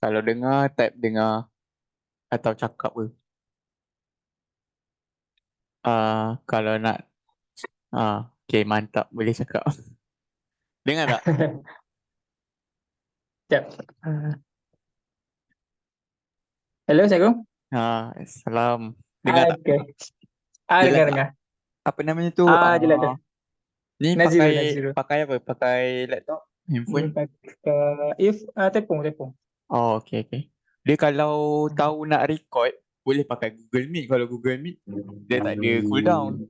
Kalau dengar, type dengar atau cakap ke. Kalau nak, okay, mantap. Boleh cakap. Dengar tak? Sekejap. Hello, Assalamualaikum. Salam. Dengar tak? Okay. Jelas Dengar, tak? dengar. Apa namanya tu? Jelas dah. Ni Nazirul, Nazirul. pakai apa? Pakai laptop? Ni Handphone? pakai tepung, tepung. Oh, okay, okay. Dia kalau tahu nak record, boleh pakai Google Meet. Kalau Google Meet, dia tak ada cooldown.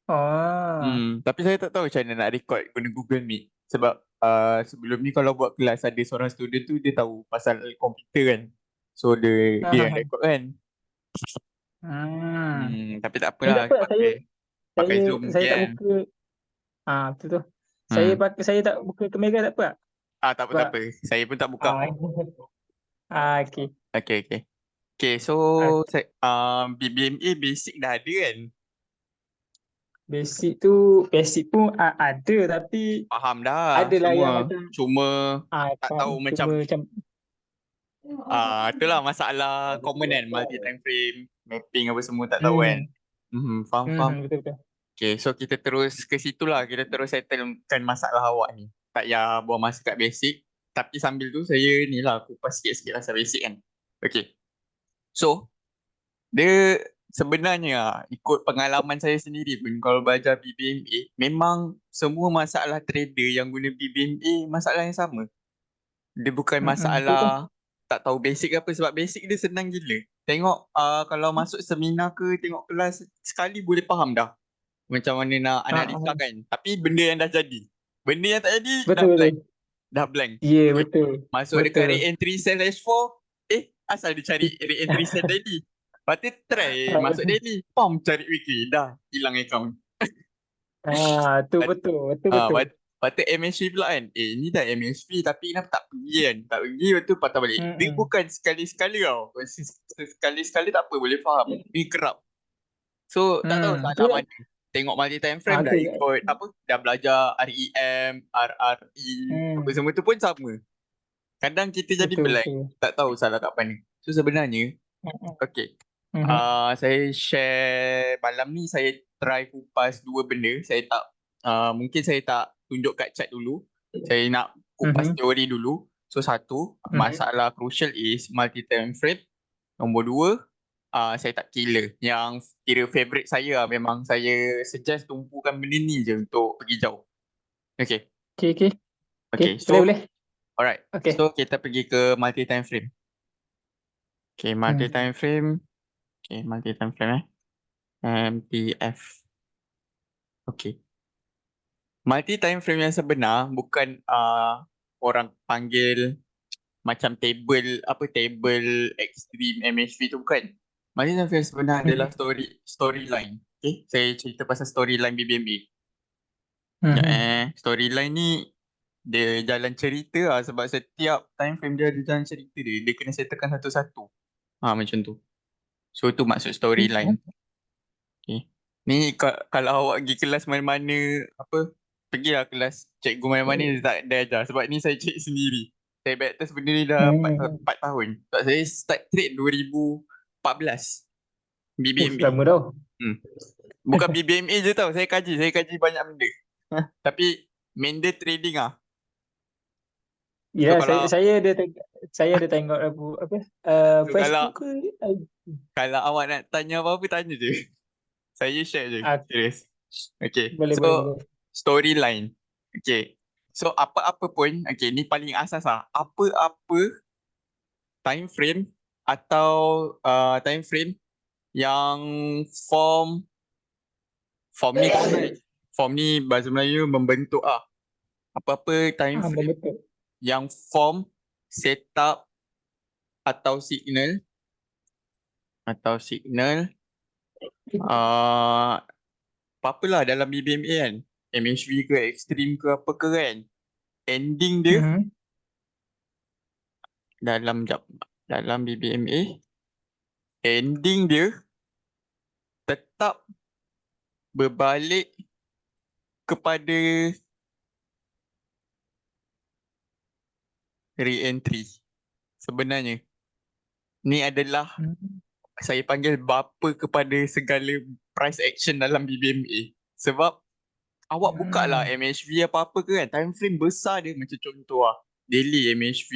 Oh. Tapi saya tak tahu macam mana nak record guna Google Meet. Sebab sebelum ni kalau buat kelas ada seorang student tu dia tahu pasal komputer kan. So dia yang record kan. Hmm. Tapi tak Ni apalah tak apa, pakai pakai saya Zoom saya tak kan. buka. Betul tu. Hmm. Saya tak buka kamera tak apa. Tak apa tak Sebab apa. Saya pun tak buka ah pun. okey. Okay okay. Okay so Ah, saya, BBMA basic dah ada kan. basic tu ada, tapi Faham dah adalah semua. yang macam Cuma tak tahu macam cuma macam itulah masalah common kan, multi time frame, mapping apa semua tak tahu kan. hmm, Faham faham. betul betul. Okay, so kita terus ke situ lah. Kita terus settlekan masalah awak ni. Tak payah buang masa kat basic. Tapi sambil tu saya ni lah kupas sikit-sikit pasal basic kan. Okay, so dia sebenarnya ikut pengalaman saya sendiri pun kalau belajar BBMA, memang semua masalah trader yang guna BBMA masalah yang sama. Dia bukan Betul tu. masalah tak tahu basic apa, sebab basic dia senang gila. Tengok kalau masuk seminar ke tengok kelas sekali boleh faham dah macam mana nak analisa Ah, kan. Tapi benda yang dah jadi, benda yang tak jadi dah betul blank. betul. Dah blank. Ya, Okay. betul. Masuk dekat Betul. re-entry cell H4, asal dia cari re-entry cell daily. Lepas tu try masuk Ah, daily, cari weekly, dah hilang account. tu betul, betul Ah, betul. lepas tu MHV pula kan. Ni dah MHV tapi kenapa tak pergi kan? Tak pergi, lepas tu patah balik. Dia Hmm. bukan sekali-sekali tau. Sekali-sekali tak apa, boleh faham. Ni kerap. So, tak tahu Tu salah mana. Tengok multi time frame dah tu. ikut apa, dah belajar REM, RRE, apa Hmm, semua tu pun sama. Kadang kita jadi betul blank, betul. tak tahu salah kat mana. So sebenarnya, Hmm. okay. Hmm. Saya share malam ni saya try kupas dua benda. Saya tak mungkin saya tak tunjuk kat chat dulu. Saya nak kupas Hmm. teori dulu. So satu, Hmm. masalah crucial is multi time frame. Nombor dua, saya tak killer. Yang kira favorite saya lah, memang saya suggest tumpukan benda ni je untuk pergi jauh. Okay. Okey okey. Okey, Okay. boleh So, boleh. alright. Okey. So kita pergi ke multi time frame. Okay, multi Hmm. time frame. Okay, multi time frame MTF. Okay. Multi time frame yang sebenar bukan orang panggil macam table extreme MHV tu bukan. Multi time frame sebenar adalah Hmm. storyline. Okay, saya cerita pasal storyline BBMA. Ya, Hmm. storyline ni dia jalan cerita lah, sebab setiap time frame dia ada jalan cerita dia. Dia kena settlekan satu-satu. Macam tu. So tu maksud storyline. Okay. Ni kalau awak pergi kelas mana-mana apa, pergilah kelas cikgu mana-mana dia tak ada ajar, sebab ni saya cek sendiri. Saya back test benda ni dah 4, Hmm. 4 tahun. Sebab saya start trade 2014 BBMA. Lama dah. Hmm. Bukan BBMA je tau, saya kaji banyak benda. Tapi main dia trading ah. Ya, So kalau saya ada tengok apa so Facebook ke kalau awak nak tanya apa-apa tanya je. Saya share je. ah, Serius. Okay. boleh boleh So, boleh. storyline. Okay. So, apa-apa pun, okay, ni paling asas lah. Apa-apa time frame atau time frame yang form, form ni tahu kan? Form ni bahasa Melayu membentuk ah. Apa-apa time frame Betul. yang form, setup atau signal uh, apa-apalah dalam BBMA kan. MHV ke, extreme ke apa ke kan. Ending dia Hmm. dalam jap dalam BBMA, ending dia tetap berbalik kepada re-entry. sebenarnya ni adalah Hmm. saya panggil bapa kepada segala price action dalam BBMA. Sebab awak buka lah Hmm. MHV apa-apa ke kan, time frame besar dia macam contoh lah. Daily MHV,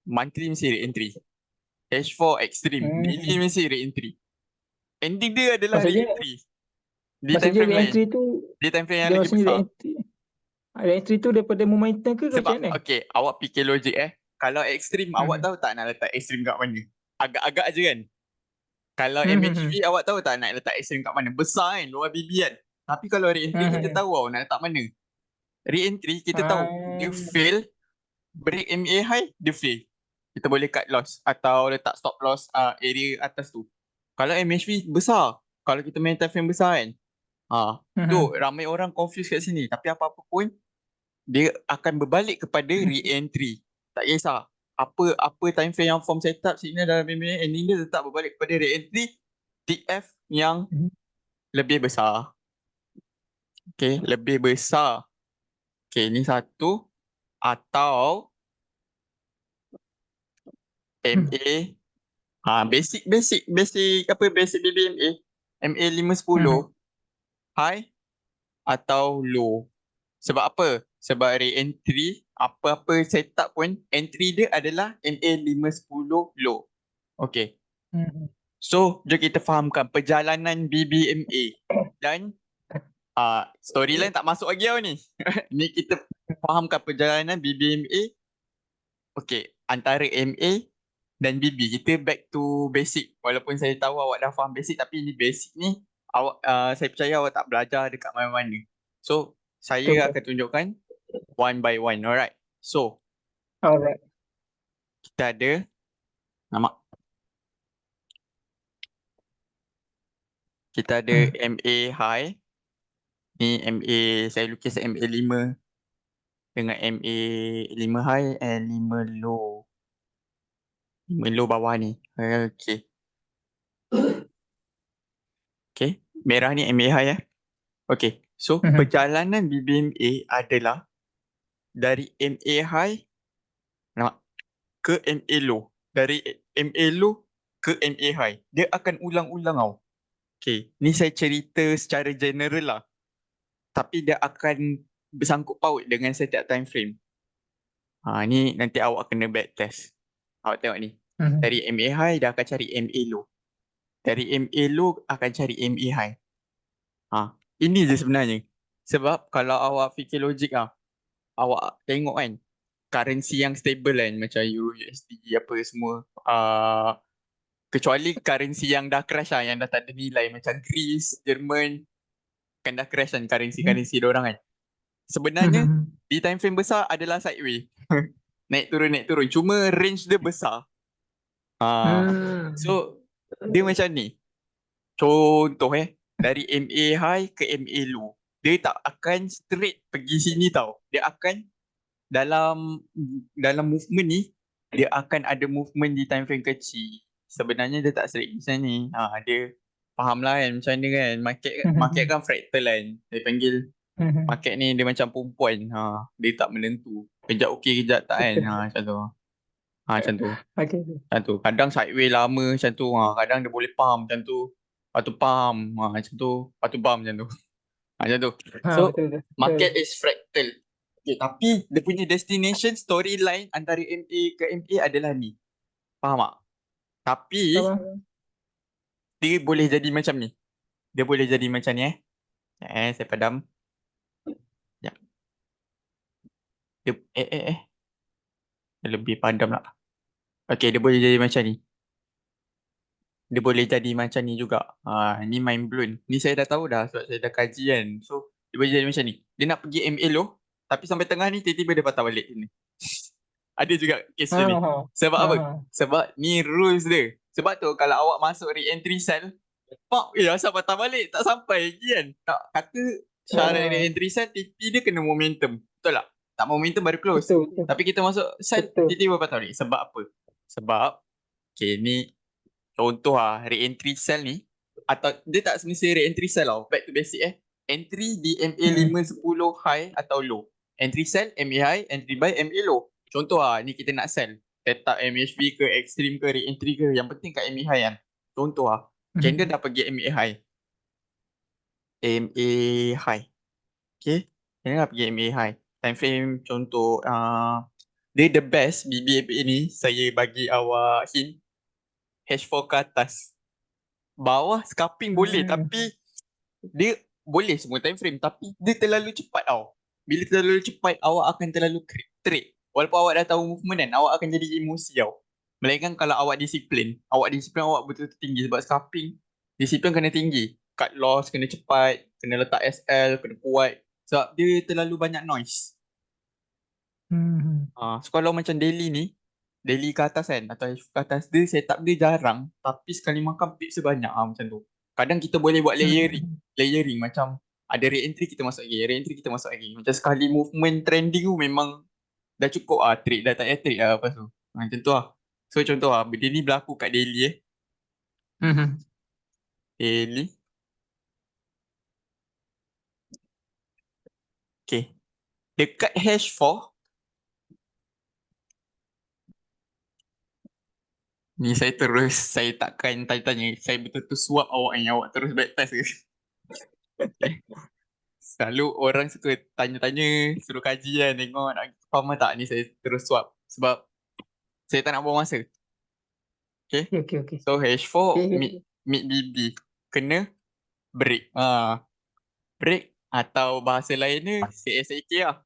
monthly mesti re-entry. H4 Extreme, daily Hmm. mesti re-entry. Ending dia adalah Maksudnya re-entry di time maksudnya frame lain. re-entry tu Di time frame yang dia lagi maksudnya besar. re-entry tu daripada momentum ke macam Sebab, mana? okay, awak fikir logik Kalau extreme, awak Hmm. tahu tak nak letak extreme kat mana? Agak-agak je kan? Kalau Hmm. MHV, awak tahu tak nak letak extreme kat mana? Besar kan, luar BB kan? Tapi kalau re-entry, kita Hmm. tahu tau nak letak mana. Re-entry, kita tahu. Dia Ah. fail, break MA high, dia fail. Kita boleh cut loss atau letak stop loss area atas tu. Kalau MHV besar, kalau kita main time frame besar kan, tu Hmm. ramai orang confuse kat sini. Tapi apa-apa pun, dia akan berbalik kepada re-entry. Tak kisah. Apa time frame yang form setup signal dalam MA, ending dia tetap berbalik kepada re-entry TF yang Hmm. lebih besar. Okay, lebih besar. Okay, ni satu. Atau MA, basic BBMA. MA 510 Hmm. high atau low. Sebab apa? Sebab re-entry, apa-apa setup pun, entry dia adalah MA 510 low. Okay. Hmm. So, jom kita fahamkan perjalanan BBMA. Dan storyline tak masuk lagi tau ni. Ni kita fahamkan perjalanan BBMA. Okay, antara MA dan BB. Kita back to basic. Walaupun saya tahu awak dah faham basic, tapi ni basic ni saya percaya awak tak belajar dekat mana-mana. So, Betul saya betul. akan tunjukkan one by one. Alright. So, Alright. kita ada nama. Kita ada Hmm. MA high. Ni MA, saya lukis MA 5 dengan MA 5 high and 5 low. 5 low bawah ni. Okay. Okay. Merah ni MA high Okay. So, Hmm. perjalanan BBMA adalah dari MA high nampak, ke MA low. Dari MA low ke MA high. Dia akan ulang-ulang tau. Okay. Ni saya cerita secara general lah. Tapi dia akan bersangkut paut dengan setiap time frame. Ni nanti awak kena back test. Awak tengok ni. Hmm. Dari MA high dia akan cari MA low. Dari MA low akan cari MA high. Ini je sebenarnya. Sebab kalau awak fikir logik awak tengok kan currency yang stable kan macam Euro USD apa semua. Kecuali currency yang dah crash yang dah tak ada nilai macam Greece, Jerman kan dah crash kan currency diorang kan. Sebenarnya Hmm. di time frame besar adalah sideway. Naik turun. Cuma range dia besar. Hmm. So dia macam ni. Contoh dari MA high ke MA low. Dia tak akan straight pergi sini tau. Dia akan dalam movement ni dia akan ada movement di time frame kecil. Sebenarnya dia tak straight macam ni. Dia faham lah kan macam mana kan. Market kan fractal kan. Dia panggil Hmm. market ni dia macam perempuan. Dia tak menentu. Kejap okey kejap tak kan. Betul. Macam tu. Macam tu. Okay. Macam tu. Kadang sideway lama macam tu. Kadang dia boleh pump macam tu. Lepas tu pump. Macam tu. Lepas tu pump macam tu. Macam tu. So, Betul betul. market Betul. is fractal. Okay, tapi dia punya destination storyline antara MA ke MA adalah ni. Faham tak? Tapi, Faham? dia boleh jadi macam ni. Dia boleh jadi macam ni saya padam. Ya. Dia, Dia lebih padam lah. Okay, dia boleh jadi macam ni. Dia boleh jadi macam ni juga. Ni mind blown. Ni saya dah tahu dah sebab saya dah kaji kan. So, dia boleh jadi macam ni. Dia nak pergi MA low, tapi sampai tengah ni tiba-tiba dia patah balik ni. Ada juga kes macam ni. Ha. Sebab apa? Ha. Sebab ni rules dia. Sebab tu kalau awak masuk re-entry cell, asal patah balik? Tak sampai lagi kan? Tak kata syarat Ha. re-entry cell, TP dia kena momentum. Betul tak? Tak momentum baru close. Betul betul. Tapi kita masuk cell, Betul. tiba-tiba patah balik. Sebab apa? Sebab, okay ni contoh re-entry cell ni, atau dia tak semestinya re-entry cell tau. Back to basic Entry di MA Hmm. 510 high atau low. Entry sell MA high, entry buy MA low. Contoh ni kita nak sell. setup MHB ke, extreme ke, re-entry ke, yang penting kat MA high kan. Contoh lah, candle dah pergi MA high. MA high. Okay. Candle dah pergi MA high. Time frame contoh, dia the best BBMA ni, saya bagi awak hint, H4 ke atas. Bawah scalping boleh, tapi dia boleh semua time frame, tapi dia terlalu cepat tau. Bila terlalu cepat, awak akan terlalu trade. Walaupun awak dah tahu movement kan, awak akan jadi emosi tau. Melainkan kalau awak disiplin, awak betul-betul tinggi sebab scalping, disiplin kena tinggi. Cut loss kena cepat, kena letak SL, kena kuat. Sebab dia terlalu banyak noise. So kalau macam daily ke atas kan, atau ke atas, dia setup dia jarang, tapi sekali makan pip sebanyak macam tu. Kadang kita boleh buat layering macam ada re-entry kita masuk lagi, re-entry kita masuk lagi. Macam sekali movement trending tu memang dah cukup trade dah, tak payah trade lepas tu. Macam tu lah. So contoh benda ni berlaku kat daily Daily. Okay. Dekat H4, ni saya takkan tanya-tanya, saya betul-betul swap awak ni, awak terus backtest ke? Okay. Selalu orang suka tanya-tanya, suruh kaji kan, tengok nak faham tak, ni saya terus swap. Sebab saya tak nak buang masa. Okay. Okay. So H4 Okay. mid BB kena break. Break atau bahasa lainnya CSAK lah.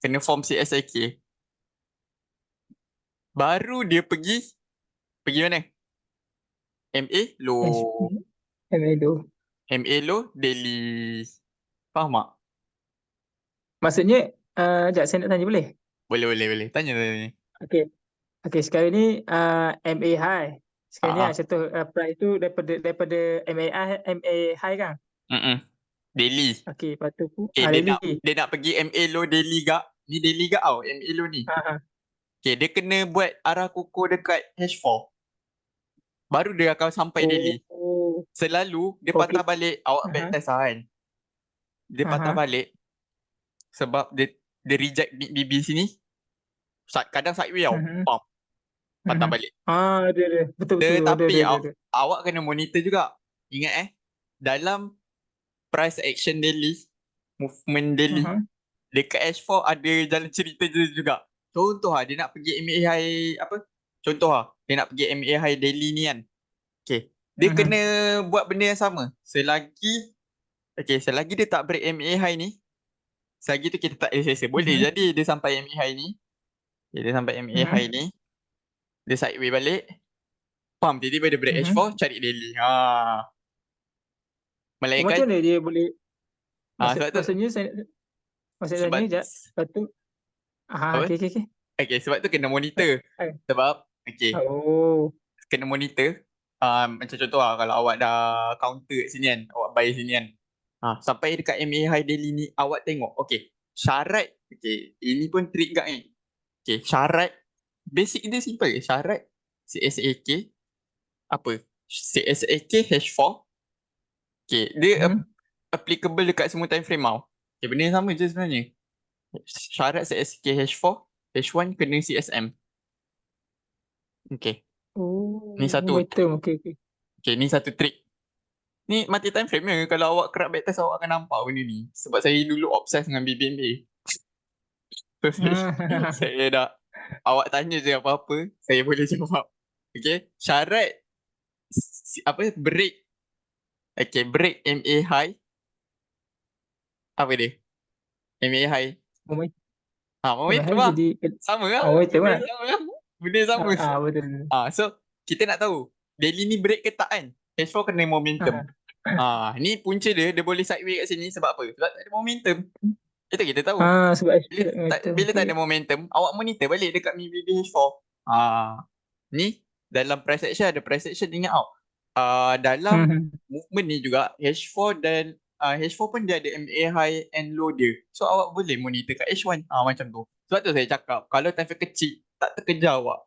Kena form CSAK. Baru dia pergi mana? MA low. MA low daily. Faham tak? Maksudnya, sekejap saya nak tanya boleh? Boleh. Tanya. Okay, sekarang ni MA high. Sekarang ni contoh price tu daripada MA high kan? Daily. Okay, lepas tu dia daily. nak pergi MA low daily gak. Ni daily gak tau, MA low ni. Okay, dia kena buat arah kukuh dekat H4. Baru dia akan sampai daily. Selalu dia patah balik, awak backtest lah kan. Dia patah balik sebab dia reject mid BB sini. Kadang sideway tau. Pump. Patah balik. Ada. Betul. Tapi Ada. awak kena monitor juga. Ingat dalam price action daily, movement daily, dekat H4 ada jalan cerita juga. Contoh dia nak pergi MA high Contoh dia nak pergi MA high daily ni kan. Okay. Dia kena buat benda yang sama. Selagi dia tak break MA high ni, selagi tu kita tak selesa. Boleh jadi dia sampai MA high ni. Dia sampai MA high ni. Dia sideway balik. Pump, tiba-tiba dia break H4, cari daily. Melainkan macam mana dia boleh sebab tu maksudnya sekejap. Lepas tu okay, sebab tu kena monitor. Sebab kena monitor. Macam contoh kalau awak dah counter kat sini kan, awak buy sini kan. Sampai dekat MA high daily ni, awak tengok. Okay, syarat. Okay, ini pun trik gak ni. Okay, syarat. Basic dia simple. Syarat CSAK CSAK H4. Okay, dia applicable dekat semua time frame tau. Okay, benda yang sama je sebenarnya. Syarat CSAK H4, H1 kena CSM. Okay. Ni satu. Okay, ni satu trik. Ni mati time frame je. Kalau awak kerap backtest, awak akan nampak benda ni. Sebab saya dulu obses dengan BBMA. So, saya dah, awak tanya je apa-apa, saya boleh jawab. Okay, syarat break. Okay, break MA high. Apa dia? MA high. Momentum lah. Sama lah. Benda sama. Betul. So, kita nak tahu daily ni break ke tak kan? H4 kena momentum. Ni punca dia boleh sideway kat sini sebab apa? Sebab tak ada momentum. Itu kita tahu. Bila tak ada momentum, awak monitor balik dekat MIBB H4. Ni dalam price action ada price action, ingat tau. Dalam movement ni juga H4 dan H4 pun dia ada MA high and low dia. So awak boleh monitor kat H1 macam tu. Sebab tu saya cakap kalau time frame kecil tak terkejar awak.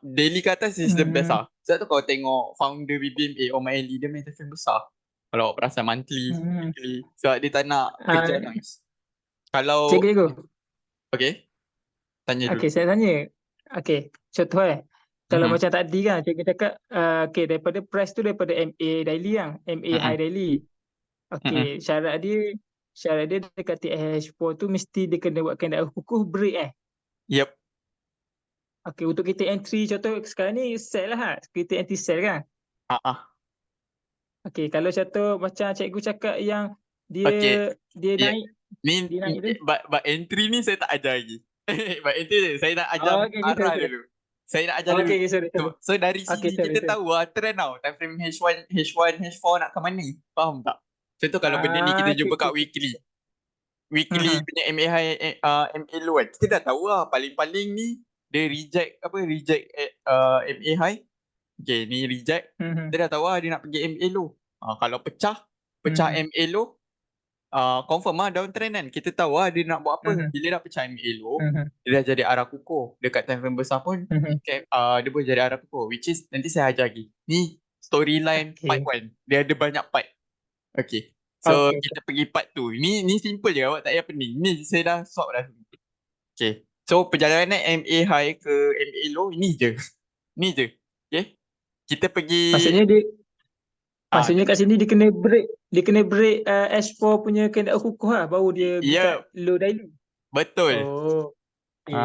Daily ke atas is the best lah. Sebab tu kalau tengok founder BBMA Omar Ali, dia main time frame besar. Kalau awak perasan monthly, weekly. Sebab dia tak nak kejar noise. Kalau Cikgu. okay. Tanya dulu. Okey, saya tanya. Okey, contoh kalau Mhm. macam tadi kan cikgu cakap okey daripada price tu daripada MA daily kan, MA high Mhm. daily. Mhm. Okey, syarat dia dekat TH4 tu mesti dia kena buat kenderaan kukuh break Yep. Okey, untuk kita entry contoh sekarang ni sell lah, kita entry sell kan. Ah ah. Okey, kalau contoh macam cikgu cakap yang dia Okay. dia Ya. naik Ni dia naik tu. bab entry ni saya tak ajar lagi. Bab entry ni saya nak ajar Oh, okey, sorry, arah sorry. dulu. Saya nak ajar dulu. Okey, sorry, sorry. So dari Okey, sini sorry, kita sorry. tahu trend tau. Time frame H1, H4 nak ke mana. Faham tak? Contoh kalau benda ni kita Okey, jumpa okey, kat okey. weekly. Weekly Mhm, punya MA high, MA low kan. Kita dah tahu lah. Paling-paling ni dia reject MA high. Okay, ni reject. mhm, Kita dah tahu lah dia nak pergi MA low. Kalau pecah mhm, MA low, confirm lah downtrend kan. Kita tahu lah dia nak buat apa. mhm, Bila dah pecah MA low, mhm, dia dah jadi arah kukuh. Dekat time frame besar pun, mhm. dia pun jadi arah kukuh. Which is, nanti saya ajar lagi. Ni storyline part Okey. 1. Dia ada banyak part. Okay. So, Okey, okey. kita pergi part 2. Ni simple je. Awak tak payah pening. Ni saya dah solve dah. Okay. So, perjalanan MA high ke MA low, ni je. Ni je. Okay. Kita pergi... Maksudnya dia Ah, maksudnya kat sini dia kena break S4 punya kenderaan kukuh lah baru dia pergi kat ya, low daily. betul. Oh, okey.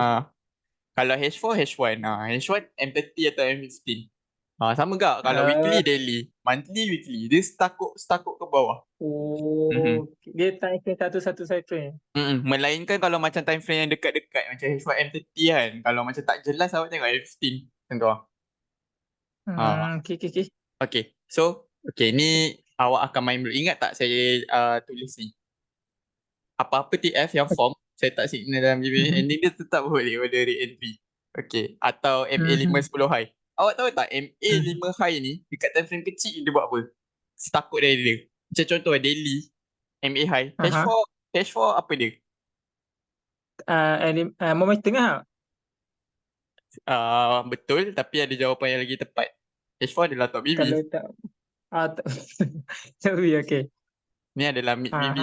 Kalau H4, H1. H1 M30 atau M15. Sama gak kalau Ah, weekly, daily, monthly, weekly. Dia stakuk ke bawah. Mhm. dia time frame satu frame. Melainkan kalau macam time frame yang dekat-dekat macam H1 M30 kan. Kalau macam tak jelas awak tengok M15. Contoh. Okey, okey, okey. Okay. So, okay, ni awak akan main dulu. Ingat tak saya tulis ni? Apa-apa TF yang form, saya tak signal dalam GBA Mhm, ending dia tetap boleh pada re-entry. Okay. Atau MA5 mhm, 10 high. Awak tahu tak mhm. MA5 high ni dekat time frame kecil dia buat apa? Stakut dari dia. Macam contoh daily MA high. Aha. H4 apa dia? Moment tengah tak? Betul tapi ada jawapan yang lagi tepat. H4 adalah top Kalau BB. tak tak sorry, okey. Ni adalah mid Ha. BB.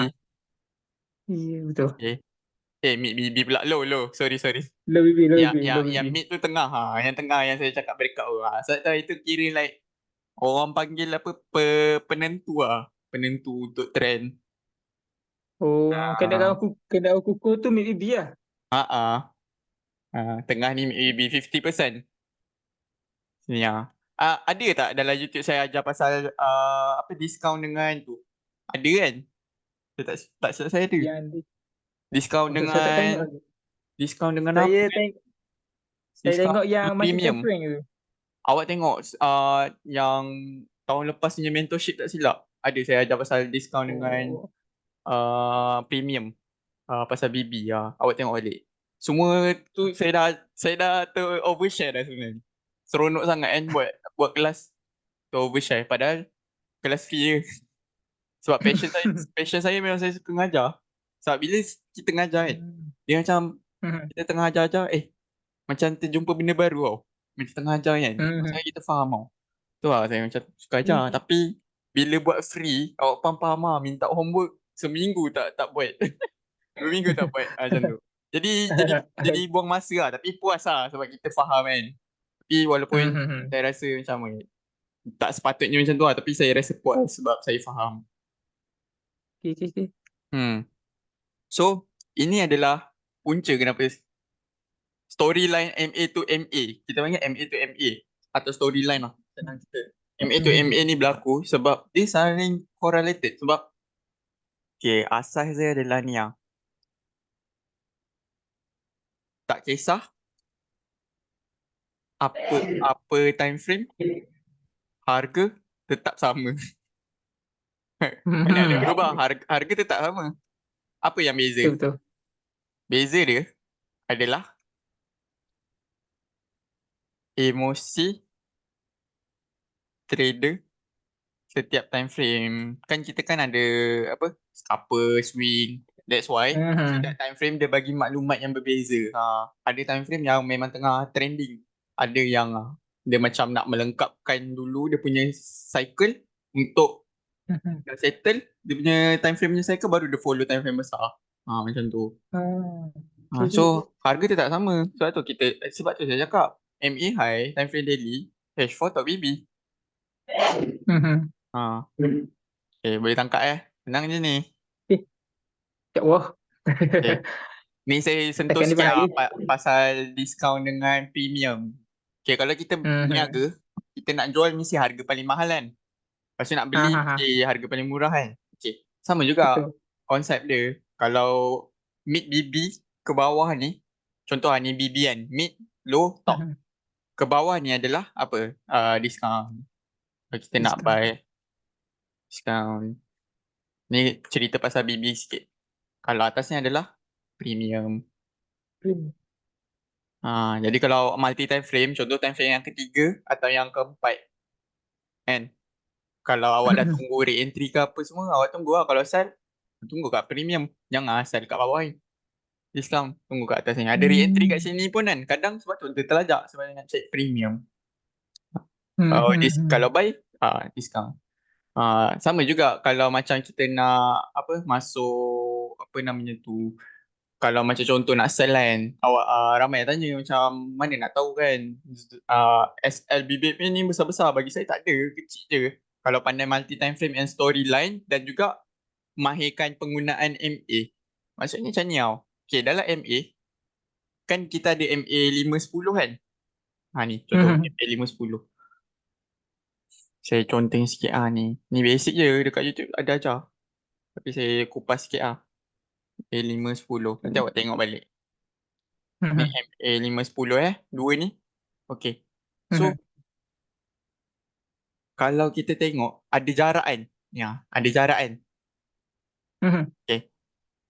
Ya, betul. Okay. Mid BB pula. Low. Sorry. Lebih, Yang lebih, yang yang lebih. mid tu tengah. Yang tengah yang saya cakap breakout tu. Saya tahu itu kira like orang panggil apa penentu penentu untuk trend. Oh, Ah, kenderaan kukuh tu MIB lah? ah, ah. Tengah ni maybe 50%. Ni ada tak dalam YouTube saya ajar pasal apa diskaun dengan tu? Ada kan? Saya tak silap saya ada. Yang di Diskaun saya tak tengok dengan lagi. apa Saya kan? teng saya Diskaun tengok yang dengan macam premium. time frame tu. Awak tengok yang tahun lepas punya mentorship tak silap. Ada saya ajar pasal diskaun dengan Oh. premium. Pasal BB awak tengok balik. Semua tu saya dah overshare dah sebenarnya. Seronok sangat kan buat kelas tu overshare padahal kelas free je. Sebab passion saya memang saya suka mengajar. Sebab bila kita mengajar kan, Hmm. dia macam Mhm, kita tengah ajar-ajar macam terjumpa benda baru tau. Macam tengah ajar kan. mhm. Maksudnya kita faham tau. Tu lah saya macam suka ajar. Okey. Tapi bila buat free, awak faham-faham minta homework seminggu tak buat. 2 minggu tak buat macam tu. Jadi buang masa lah tapi puas lah sebab kita faham kan. Tapi walaupun Mhm. saya rasa macam tak sepatutnya macam tu lah tapi saya rasa puas sebab saya faham. Okey, okey, okey. Hmm. So, ini adalah punca kenapa storyline MA to MA. Kita panggil MA to MA atau storyline lah. Senang kita. MA to Mhm. MA ni berlaku sebab dia saling correlated sebab okay, asas dia adalah ni lah. Tak kisah apa time frame, harga tetap sama. Mana ada Mhm. berubah, harga tetap sama. Apa yang beza? Betul, betul. Beza dia adalah emosi trader setiap time frame. Kan kita kan ada apa? Scalper, swing. That's why setiap Mhm. time frame dia bagi maklumat yang berbeza. Ada time frame yang memang tengah trending. Ada yang dia macam nak melengkapkan dulu dia punya cycle untuk Mhm. dah settle dia punya time frame punya cycle baru dia follow time frame besar. Macam tu. Ah. Okay. So harga dia tak sama. Sebab tu saya cakap MA high, time frame daily, H4 top BB. Mhm. Ha. Okay, boleh tangkap Senang je ni. Eh, ya Allah. Okay. Ni saya sentuh Setakat ni sikit bahaya. pasal diskaun dengan premium. Okay, kalau kita Mhm. berniaga, kita nak jual mesti harga paling mahal kan. Lepas tu nak Ha, beli ha, ha. mesti harga paling murah kan. Okay, sama juga Betul. konsep dia. Kalau mid BB ke bawah ni, contoh ni BB kan, mid, low, top. Mhm. Ke bawah ni adalah apa? Diskaun. Kalau kita nak Diskaun. buy diskaun. Ni cerita pasal BB sikit. Kalau atasnya adalah premium. Jadi kalau multi time frame, contoh time frame yang ketiga atau yang keempat, kan? Kalau awak dah Mhm. tunggu re-entry ke apa semua, awak tunggu lah. Kalau sell, tunggu kat premium. Jangan sell kat bawah ni. Discount, tunggu kat atas ni. Ada re-entry kat Hmm. sini pun kan, kadang sebab tu dia terlajak sebab nak check premium. Kalau Mhm. buy, discount. Sama juga kalau macam kita nak apa masuk apa namanya tu, kalau macam contoh nak sell kan, awak ramai yang tanya macam mana nak tahu kan SL bibit ni besar-besar, bagi saya tak ada, kecil je. Kalau pandai multi time frame and storyline dan juga mahirkan penggunaan MA. Maksudnya macam ni tau. Okay, dalam MA kan kita ada MA 510 kan. Ni contoh Mhm. MA 510. Saya conteng sikit ni. Ni basic je, dekat YouTube ada ajar. Tapi saya kupas sikit MA 510. Nanti awak tengok balik. Ni Mhm. MA 510 dua ni. Okay. So, Mhm. kalau kita tengok ada jarak kan. Ada jarak kan. Mhm. Okay.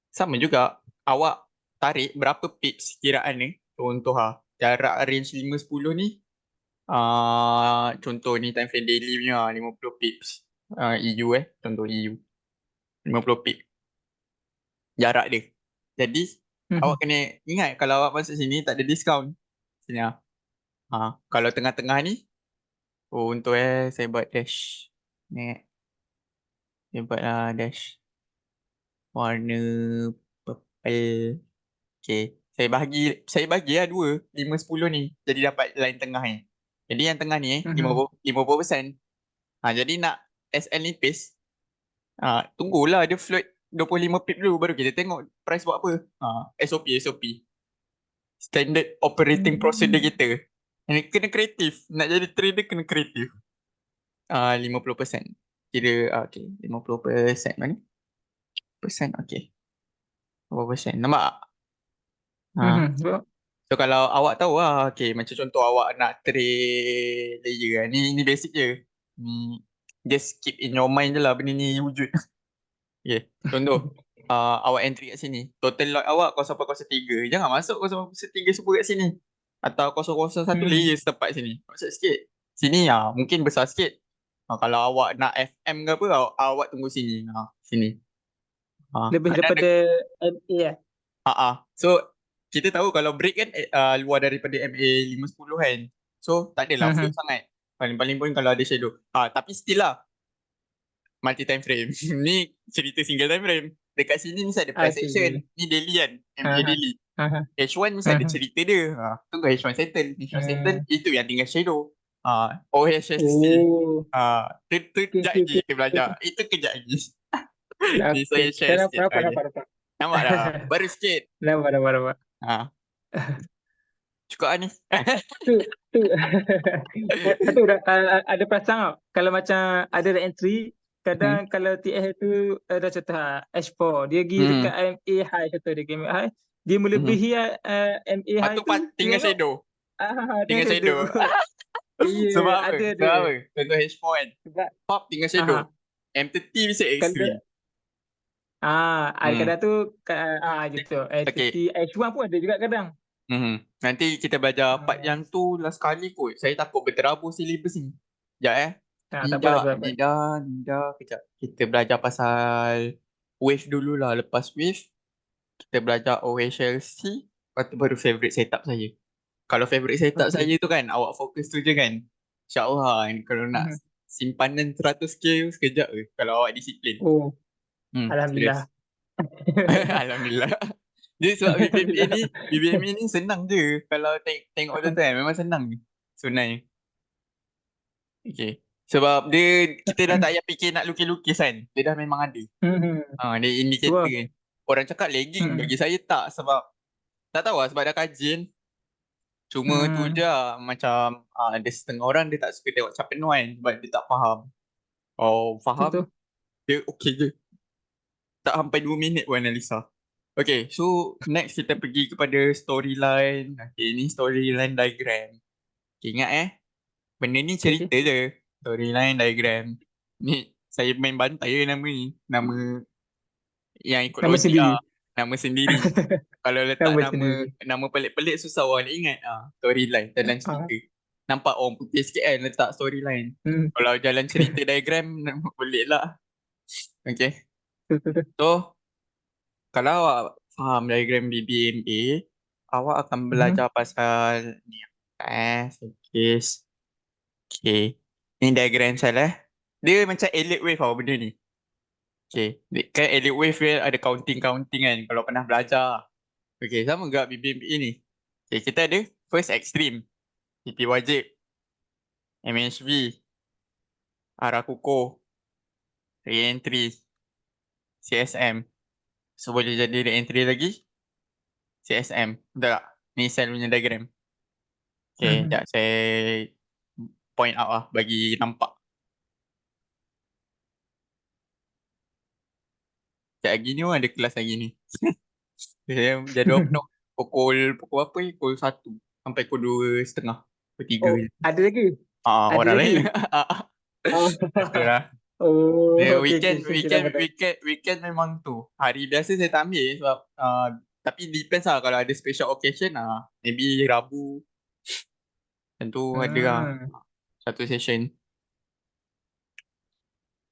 Sama juga awak tarik berapa pips kiraan ni. Contoh jarak range 510 ni. Contoh ni time frame daily punya 50 pips. EU contoh EU. 50 pips jarak dia. Jadi awak Mhm. kena ingat kalau awak masuk sini tak ada diskaun. Sini kalau tengah-tengah ni, untuk saya buat dash. Ni saya buat dash warna purple. Okay. Saya bagi dua 510 ni. Jadi dapat line tengah ni. Jadi yang tengah ni Mhm. 50%. Jadi nak SL nipis, tunggulah dia float 25 pip dulu baru kita tengok price buat apa. SOP. Standard operating procedure Mhm. kita. Ini kena kreatif. Nak jadi trader kena kreatif. 50%. Kira okay. 50% mana? Persen okay. 50%. Nampak tak? Mhm. Sebab So kalau awak tahu okay, macam contoh awak nak trade layer ni basic je. Ni just keep in your mind je lah benda ni wujud. Okay, contoh awak entry kat sini. Total lot awak 0.03. Jangan masuk 0.03 semua kat sini. Atau 0.01 Mhm. layer setempat sini. Masuk sikit. Sini mungkin besar sikit. Kalau awak nak FM ke apa, awak tunggu sini. Sini. Lebih Kadang daripada MA lah. So kita tahu kalau break kan luar daripada MA 510 kan. So tak adalah float Mhm. sangat. Paling-paling pun kalau ada shadow. Tapi still lah multi time frame. Ni cerita single time frame. Dekat sini mesti ada I price action. see. Ni daily kan. MA Aha. daily. Aha. H1 mesti ada Mhm. cerita dia. Tunggu H1 settle. H1 settle Hmm. itu yang tinggal shadow. OHSC. Oh. Tu Okay, kejap okay, lagi okay. kita belajar. Itu kejap lagi. Ni Okay. saya Dah share sikit. nampak, Okay. nampak, nampak. Nampak dah? Baru sikit. Nampak, nampak, nampak. Ha, cukup lah ni. Tu tu satu ada perasan tau, kalau macam ada entry, Hmm. kadang kalau TS tu ada contoh H4 dia pergi Hmm. dekat MA high, contoh dia MA high, dia Hmm. melebihi MA Lepas high tu tu, dia tinggal tengok shadow. tengah Tinggal shadow. shadow. Iya, Sebab apa? ada Sebab apa? Contoh H4 kan. sebab Pop tinggal shadow. aha M30 bisa kalau extreme. ada Hmm. kadang tu gitu Okay. H1 pun ada juga kadang. Nanti kita belajar part Hmm. yang tu last kali kot. Saya takut berterabur silibus ni. Sekejap Tak apa, tak apa, tak apa. Nida. Kejap. Kita belajar pasal wave dululah. Lepas wave, kita belajar OHLC. Lepas tu baru favorite setup saya. Kalau favorite setup Okay. saya tu kan, awak fokus tu je kan. InsyaAllah kalau nak Mhm. simpanan 100k sekejap ke. Kalau awak disiplin. Oh, Serius. alhamdulillah. Alhamdulillah. Dia sebab BBMA ni senang je. Kalau tengok tu kan memang senang je sebenarnya. Okay. Sebab kita dah tak payah fikir nak lukis-lukis kan. Dia dah memang ada. Dia Tu indikator lah. kan. Orang cakap lagging. Bagi saya tak. Sebab tak tahu lah sebab dah kajian. Cuma tu je lah. Macam ada setengah orang dia tak suka tengok cap penuh kan. Sebab dia tak faham. Oh faham. Tu. Dia okay je. Tak sampai 2 minit pun analisa. Okay, so next kita pergi kepada storyline. Okay, ni storyline diagram. Okay, ingat benda ni Okay. cerita je. Storyline diagram. Ni saya main bantai je nama ni. Nama yang ikut Nama logik sendiri. lah. Nama sendiri. Kalau letak Nama nama sendiri. nama pelik-pelik susah orang nak ingat. Storyline, jalan Ah. cerita. Nampak orang putih sikit kan letak storyline. Hmm. Kalau jalan cerita diagram, boleh lah. Okay. Tu. So, kalau awak faham diagram BBMA, awak akan belajar pasal ni. Case. Okay. Ni diagram saya. Dia macam elliot wave tau benda ni. Okay. Kan elliot wave dia ada counting-counting kan kalau pernah belajar. Okay, sama juga BBMA ni. Okay, kita ada first extreme. TP wajib. MHV. Arah kukuh. Re-entry. CSM. So boleh jadi re-entry lagi. CSM. Betul tak? Ni cell punya diagram. Okay, sekejap saya point out lah bagi nampak. Sekejap lagi ni pun ada kelas lagi ni. Saya jadual penuh pukul apa ni? Pukul 1 sampai pukul 2:30. Pukul 3 Oh, je. ada lagi? Ada Orang lagi? lain. Oh. Itulah. Oh, Dia okay. weekend memang tu. Hari biasa saya tak ambil sebab tapi depends lah kalau ada special occasion maybe Rabu tentu ada lah satu session.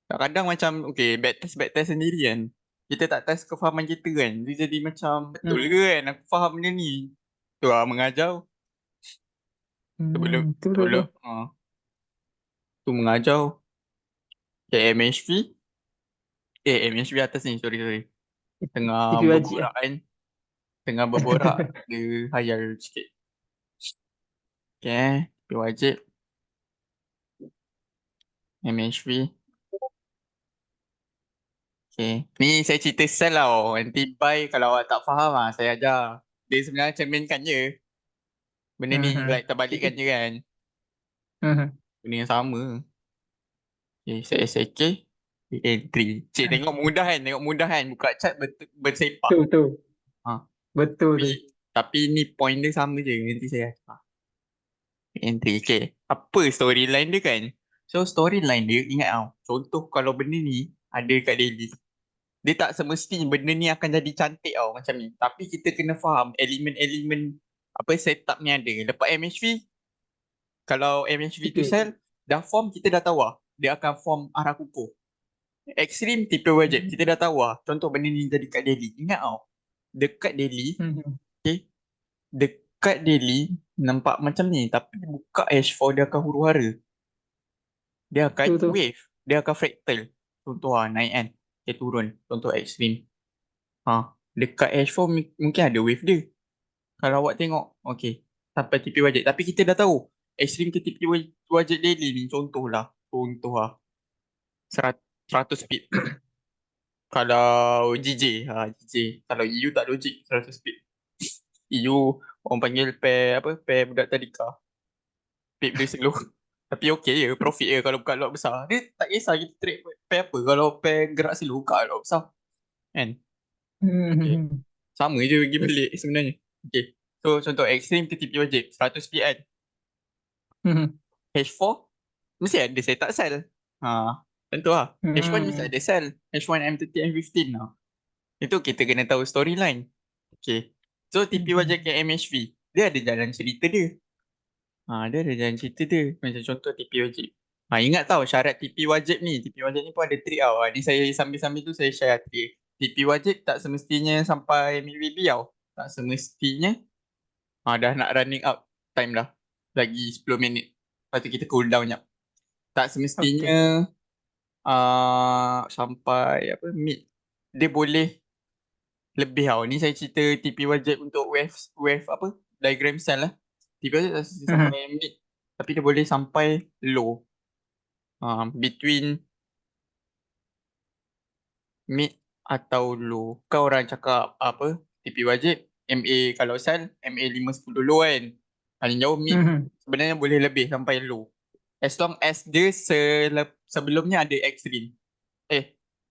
Kadang-kadang macam okay back test sendiri kan. Kita tak test kefahaman kita kan. Dia jadi macam betul ke kan aku faham benda ni. Tu lah mengajar sebelum Tu. tu mengajar. Okay, MHV. MHV atas ni sorry. Tengah TV wajib berborak kan. Tengah berborak dia hayal sikit. Okay, tapi wajib. MHV. Okay. Ni saya cerita sel tau. Nanti by kalau awak tak faham saya ajar. Dia sebenarnya cerminkan je. Benda ni like terbalikkan je kan. Benda yang sama. Okay, saya SK. Entry. Cik tengok mudah kan? Tengok mudah kan? Buka chat bersepak. Tu. Ha. Betul tu. Tapi ni point dia sama je. Nanti saya ajar. Entry. Okay. Apa storyline dia kan? So storyline dia ingat tau. Contoh kalau benda ni ada kat daily. Dia tak semestinya benda ni akan jadi cantik tau macam ni. Tapi kita kena faham elemen-elemen apa setup ni ada. Lepas MHV, kalau MHV tu Okay. sel, dah form kita dah tahu lah. Dia akan form arah kukuh. Extreme tipe wajib. Kita dah tahu lah. Contoh benda ni jadi kat daily. Ingat tau. Dekat daily, okay. Dekat daily, nampak macam ni. Tapi buka H4 dia akan huru hara. Dia akan Tu. wave. Dia akan fractal. Contoh naik kan. Dia turun. Contoh extreme. Dekat H4 mungkin ada wave dia. Kalau awak tengok, okay. Sampai TP wajib. Tapi kita dah tahu. Extreme ke TP wajib daily ni. Contoh lah. 100 speed. Kalau GJ. GJ. Kalau EU tak logik 100 speed. EU orang panggil pair budak tadika. Speed dia slow. Tapi okay je. Profit je kalau buka lot besar. Dia tak kisah kita trade pair apa. Kalau pair gerak slow buka lot besar. Kan? Okay. Sama je pergi balik sebenarnya. Okay. So contoh extreme ke TP wajib 100 speed kan. H4 mesti ada setup cell. Tentu lah. H1 mesti ada cell. H1, M30, M15 lah. Itu kita kena tahu storyline. Okay. So TP wajib ke MHV. Dia ada jalan cerita dia. Dia ada jalan cerita dia. Macam contoh TP wajib. Ingat tau syarat TP wajib ni. TP wajib ni pun ada trik tau. Ni saya sambil-sambil tu saya share trik. TP wajib tak semestinya sampai MVB tau. Tak semestinya. Dah nak running out time dah. Lagi 10 minit. Lepas tu kita cool down jap. Tak semestinya sampai mid. Dia boleh lebih tau. Ni saya cerita TP wajib untuk wave apa? Diagram cell lah. TP wajib tak sampai mid. Tapi dia boleh sampai low. Between mid atau low. Kau orang cakap apa? TP wajib. MA kalau sell, MA 510 low kan. Paling jauh mid. Sebenarnya boleh lebih sampai low. As long as dia sebelumnya ada extreme.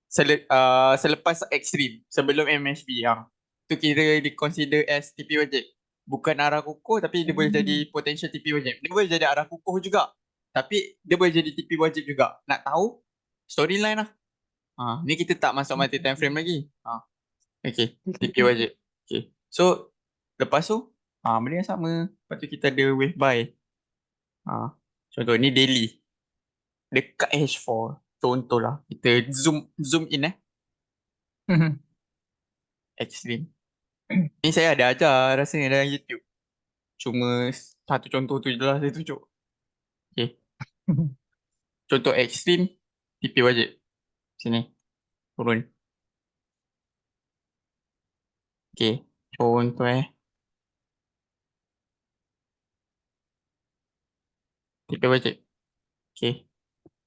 Selepas extreme. Sebelum MHB yang. Tu kira di consider as TP wajib. Bukan arah kukuh tapi dia boleh jadi potential TP wajib. Dia boleh jadi arah kukuh juga. Tapi dia boleh jadi TP wajib juga. Nak tahu? Storyline lah. Ni kita tak masuk multi time frame lagi. Okay. TP wajib. Okay. So, lepas tu, benda yang sama. Lepas tu kita ada wave buy. Contoh ni daily. Dekat H4. Contohlah. Kita zoom in extreme. Ni saya ada ajar rasanya dalam YouTube. Cuma satu contoh tu je lah saya tunjuk. Okay. Contoh extreme, TP wajib. Sini. Turun. Okay. Contoh TP wajib. Okay.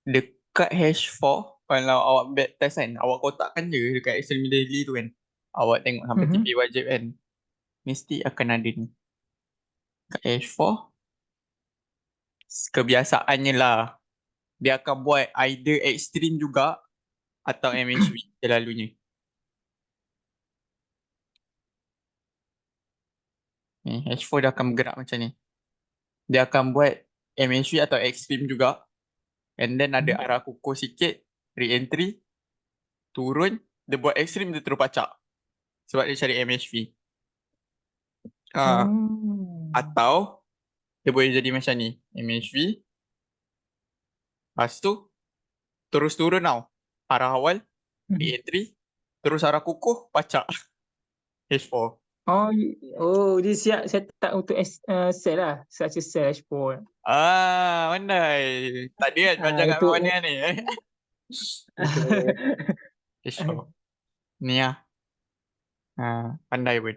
Dekat H4, kalau awak back test kan, awak kotakkan je dekat extreme daily tu kan. Awak tengok sampai TP wajib kan. Mesti akan ada ni. Dekat H4. Kebiasaannya lah. Dia akan buat either extreme juga atau MHV selalunya. Ni H4 dia akan bergerak macam ni. Dia akan buat MHV atau extreme juga. And then ada arah kukuh sikit, re-entry, turun, dia buat extreme dia terus pacak. Sebab dia cari MHV. Atau dia boleh jadi macam ni, MHV. Lepas tu terus turun tau. Arah awal, re-entry, terus arah kukuh, pacak. H4. Dia siap set up untuk sell lah, structure sell H4. Pandai. Tak ada kan belajar kat Untuk mana ni. H4. Ni lah. Pandai pun.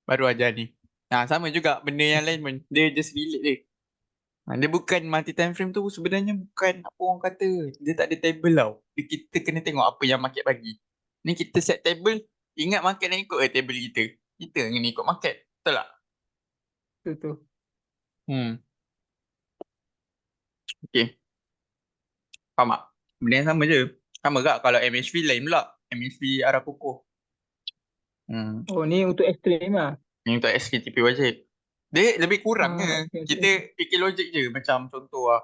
Baru ajar ni. Sama juga benda yang lain pun. Dia just relate dia. Dia bukan multi time frame tu sebenarnya bukan apa orang kata. Dia tak ada table tau. Kita kena tengok apa yang market bagi. Ni kita set table. Ingat market nak ikut table kita. Kita kena ikut market. Betul tak? Betul. Okay. Faham tak? Benda yang sama je. Sama tak kalau MHV lain pula. MHV arah kukuh. Ni untuk extreme lah. Ni untuk SKTP wajib. Dia lebih kurang Kita fikir logik je. Macam contoh lah.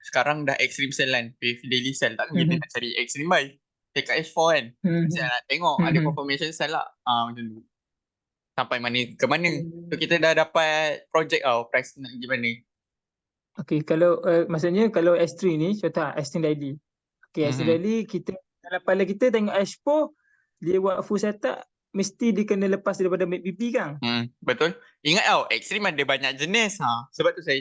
Sekarang dah extreme sell kan. With daily sell. Tak kita nak cari extreme buy. Dekat H4 kan. Saya nak tengok ada confirmation sell lah. Macam tu. Sampai mana ke mana. So kita dah dapat project tau. Price nak pergi mana. Okay, kalau maksudnya kalau S3 ni, contoh S3 daily. Okay, S3 daily kita, dalam kepala kita tengok H4, dia buat full setup, mesti dia kena lepas daripada MACD kan? Betul. Ingat tau, extreme ada banyak jenis. Sebab tu saya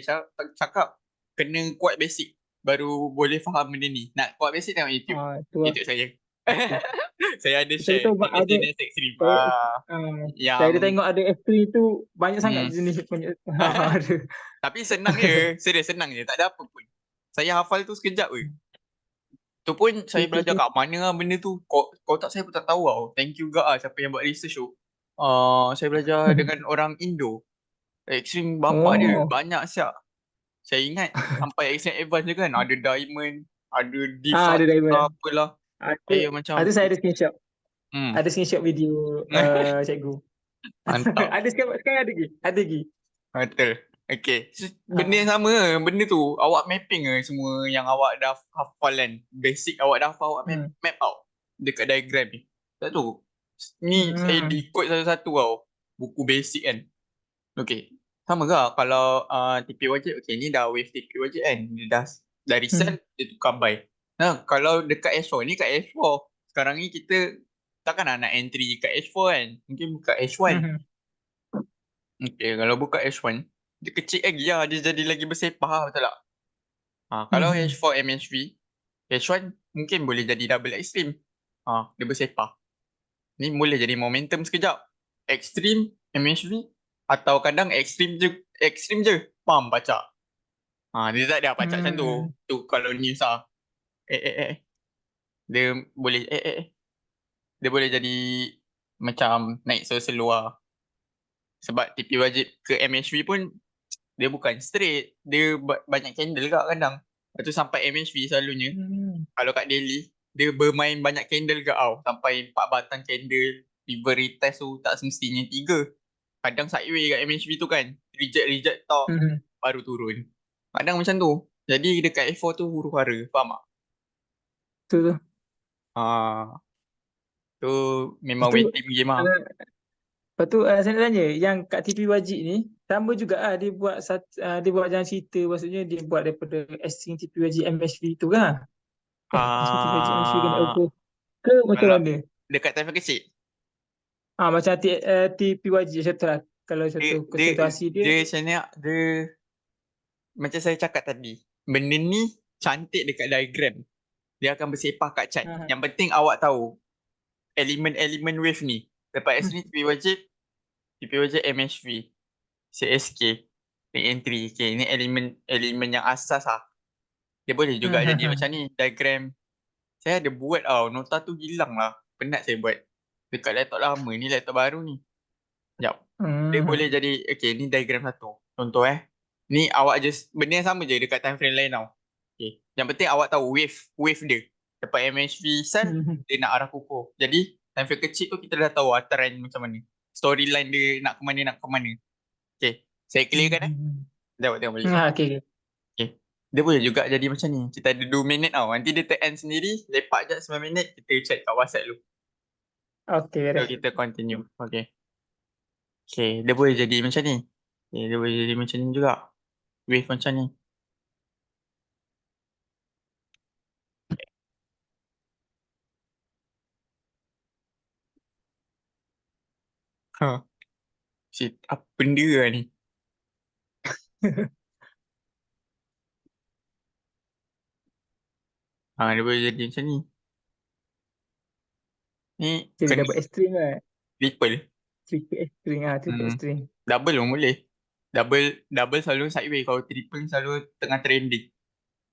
cakap, kena kuat basic. Baru boleh faham benda ni. Nak kuat basic tengok YouTube. YouTube saya. Saya ada share ada jenis extreme. Saya ada tengok ada F3 tu banyak sangat jenis. Tapi senang je. Serius senang je. Tak ada apa pun. Saya hafal tu sekejap je. Tu pun saya belajar kat mana lah benda tu. Kotak saya pun tak tahu tau. Thank you juga lah siapa yang buat research tu. Saya belajar dengan orang Indo. Extreme bapak dia. Banyak siap. Saya ingat sampai extreme advance je kan. Ada diamond. Ada default. Ada diamond. Apalah. Ada saya ada screenshot. Ada screenshot video cikgu. Mantap. Ada sekarang ada lagi. Ada lagi. Betul. Okay. Benda yang sama. Benda tu awak mapping semua yang awak dah hafal kan. Basic awak dah hafal, awak map out dekat diagram ni. Tak tahu. Ni saya decode satu-satu tau. Buku basic kan. Okay. Sama ke kalau TP wajib. Okay, ni dah wave TP wajib kan. Dia dah dari sell, dia tukar buy. Kalau dekat H4 ni kat H4. Sekarang ni kita takkan nak entry kat H4 kan. Mungkin buka H1. Okay, kalau buka H1, dia kecil lagi lah. Dia jadi lagi bersepah lah, betul tak? Kalau H4 MHV, H1 mungkin boleh jadi double extreme. Dia bersepah. Ni boleh jadi momentum sekejap. Ekstrim, MHV. Atau kadang ekstrim je. Pam, baca. Dia tak ada baca macam tu. Hmm. Tu kalau news lah. Dia boleh, dia boleh jadi macam naik slow lah. Sebab TP wajib ke MHV pun dia bukan straight. Dia banyak candle kat kadang. Lepas tu sampai MHV selalunya. Hmm. Kalau kat daily, dia bermain banyak candle ke tau. Sampai 4 batang candle. River retest tu tak semestinya 3. Kadang sideway kat MHV tu kan. Reject top. Hmm. Baru turun. Kadang macam tu. Jadi dekat F4 tu huru-hara. Faham tak? Tu. Tu Lepas memang tu, waiting game lah. lepas tu saya nak tanya, yang kat TP Wajib ni, sama juga dia buat dia buat jalan cerita, maksudnya dia buat daripada string TP Wajib MHV tu kan? String TP Wajib MHV kena Ah, over ke macam kalau mana? dekat telefon kecil, Macam TP Wajib contoh lah. Kalau dia contoh dia konsentrasi dia. dia macam ni, dia macam saya cakap tadi, benda ni cantik dekat diagram. Dia akan bersepah kat chart. Hmm. Yang penting awak tahu elemen-elemen wave ni. Lepas Hmm. ni TP wajib MHV, CSK, re-entry. Okay, ni elemen yang asas lah. Dia boleh juga jadi Hmm. macam ni, diagram. Saya ada buat tau, nota tu hilang lah. Penat saya buat. Dekat laptop lama ni, laptop baru ni. Sekejap. Dia boleh Hmm. jadi, okay, ni diagram satu. Contoh ni awak just, benda yang sama je dekat time frame lain tau. Okay. Yang penting awak tahu wave dia. Dapat MHV sell, Hmm. dia nak arah kukuh. Jadi, time frame kecil tu kita dah tahu trend macam mana. Storyline dia nak ke mana. Okay. Saya clearkan Hmm. Tengok balik. Okay. Okay. Dia boleh juga jadi macam ni. Kita ada 2 minit tau. Nanti dia end sendiri, lepak je 9 minit, kita chat kat WhatsApp dulu. Okay, So, beres. kita continue. Okay. Okay, dia boleh jadi macam ni. Okay, dia boleh jadi macam ni juga. Wave macam ni. Ha. Shit, apa benda lah ni? Dia boleh jadi macam ni. Ni Jadi kena dapat extreme lah. triple. Triple Hmm. extreme. Double pun boleh. Double selalu sideways. Kalau triple selalu tengah trending.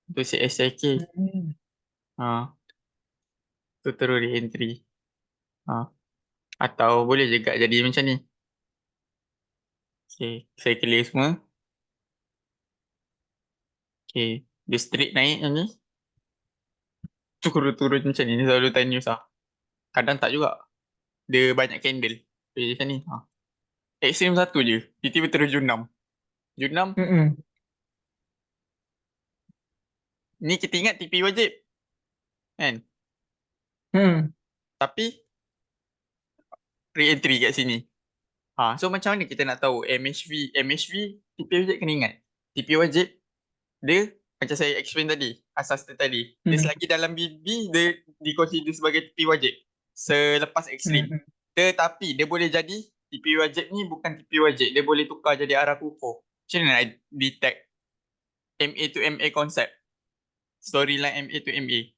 Tu CSIK. Hmm. Tu terus re-entry. Atau boleh juga jadi macam ni. Okay, saya clear semua. Okay, dia straight naik macam ni. Turun macam ni. Ni selalu time news lah. Kadang tak juga. Dia banyak candle. Okay, macam ni. Extreme satu je. Tiba-tiba terus Jun 6. Jun 6. Hmm. Ni kita ingat TP wajib. Kan? Hmm. Tapi re-entry kat sini. So macam mana kita nak tahu MHV TP wajib kena ingat. TP wajib dia macam saya explain tadi, asas dia tadi. Dia Hmm. selagi dalam BB dia diconsider sebagai TP wajib selepas ekstrim. Hmm. Tetapi dia boleh jadi TP wajib ni bukan TP wajib, dia boleh tukar jadi arah kukuh. Macam mana nak detect MA to MA concept? Storyline MA to MA.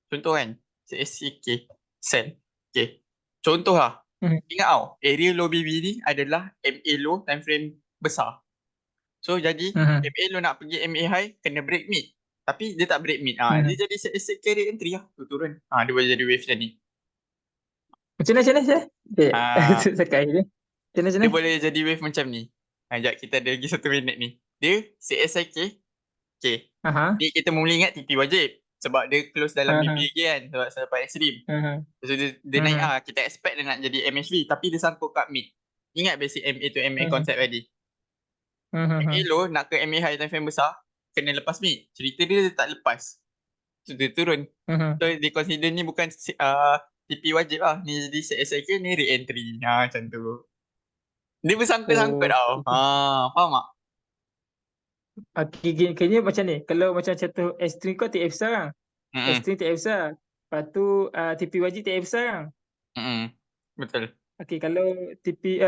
Contoh kan, CSCK, sell. Okay. Contoh lah, Hmm. ingat tau, area low BB ni adalah MA low time frame besar. So jadi, Hmm. MA low nak pergi MA high, kena break mid. Tapi dia tak break mid. Hmm. Dia jadi CSCK re-entry lah. Tu turun. Dia boleh jadi wave macam ni. Macam mana? Okay. Ah, Sekai je. Macam dia mana? boleh jadi wave macam ni. Sekejap, kita ada lagi 1 minit ni. Dia CSIK. Okay. Aha. Ni kita mula ingat TP wajib. Sebab dia close dalam BB Aha. lagi kan. Sebab sampai ekstrim. Aha. So dia naik Aha. kita expect dia nak jadi MHV tapi dia sangkut kat mid. Ingat basic MA to MA Aha. concept tadi. MA Aha. low nak ke MA high time frame besar, kena lepas mid. Cerita dia tak lepas. So dia turun. Aha. So dia consider ni bukan TP wajib lah. Ni jadi SIK ni re-entry. Macam tu. Dia bersangkut-sangkut Oh. tau. Faham tak? Kayaknya macam ni. Kalau macam contoh extreme kau TF besar kan? Mm-mm. Extreme TF besar. Lepas tu TP wajib TF besar kan? Mm-mm. Betul. Okey, kalau TP